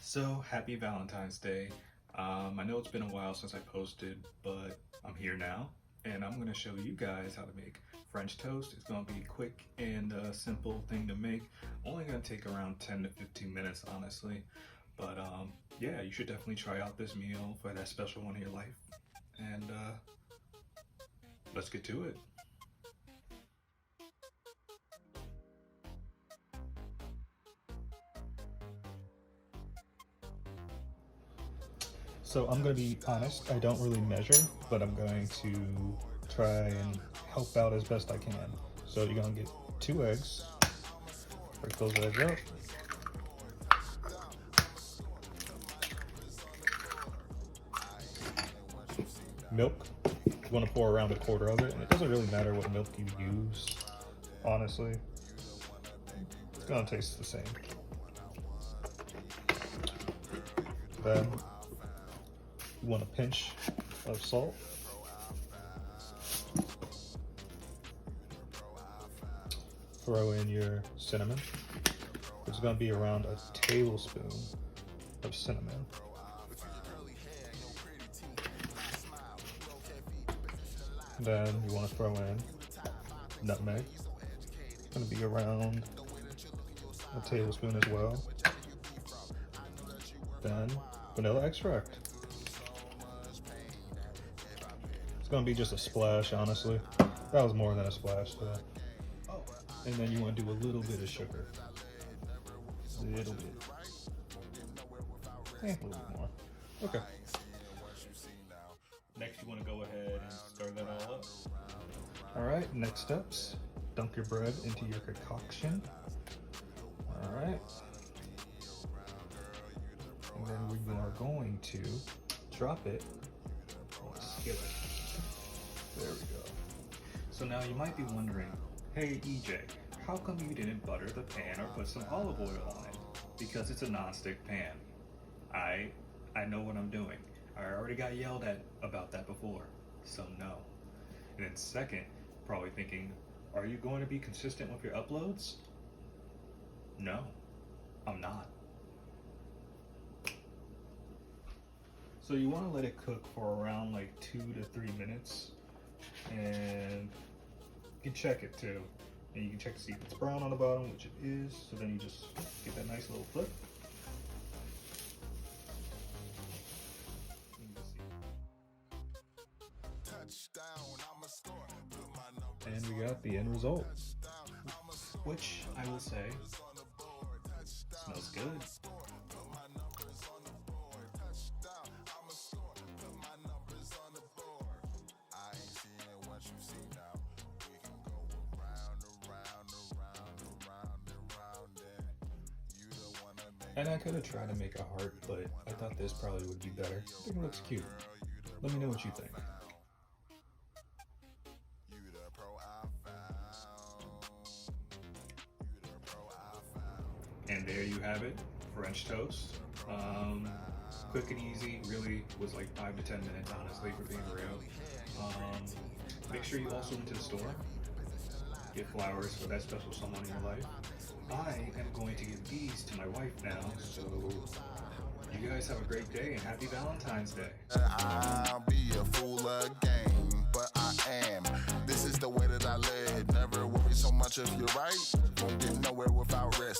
So happy Valentine's Day. I know it's been a while since I posted, but I'm here now and I'm going to show you guys how to make French toast. It's going to be a quick and simple thing to make. Only going to take around 10 to 15 minutes, honestly. But yeah, you should definitely try out this meal for that special one in your life. And let's get to it. So I'm going to be honest, I don't really measure, but I'm going to try and help out as best I can. So you're going to get 2 eggs, break those eggs up. Milk, you're going to pour around 1/4 of it, and it doesn't really matter what milk you use, honestly. It's going to taste the same. Then you want a pinch of salt. Throw in your cinnamon. It's going to be around a tablespoon of cinnamon. Then you want to throw in nutmeg. It's going to be around a tablespoon as well. Then vanilla extract. It's going to be just a splash, honestly. That was more than a splash though. And then you want to do a little bit of sugar. A little bit. A little bit more. Okay. Next, you want to go ahead and stir that all up. Alright, next steps. Dunk your bread into your concoction. Alright. And then we are going to drop it on a skillet. There we go. So now you might be wondering, hey EJ, how come you didn't butter the pan or put some olive oil on it? Because it's a non-stick pan. I know what I'm doing. I already got yelled at about that before, so no. And then second, probably thinking, are you going to be consistent with your uploads? No, I'm not. So you want to let it cook for around like 2 to 3 minutes, and you can check it too. And you can check to see if it's brown on the bottom, which it is. So then you just get that nice little flip. And we got the end result, which I will say smells good. And I could have tried to make a heart, but I thought this probably would be better. I think it looks cute. Let me know what you think. And there you have it, French toast. Quick and easy, really was like 5 to 10 minutes, honestly, for being real. Make sure you also went to the store, get flowers for that special someone in your life. I am going to give these to my wife now, so you guys have a great day and happy Valentine's Day. I'll be a fool again, but I am. This is the way that I live. Never worry so much if you're right. Won't get nowhere without rest.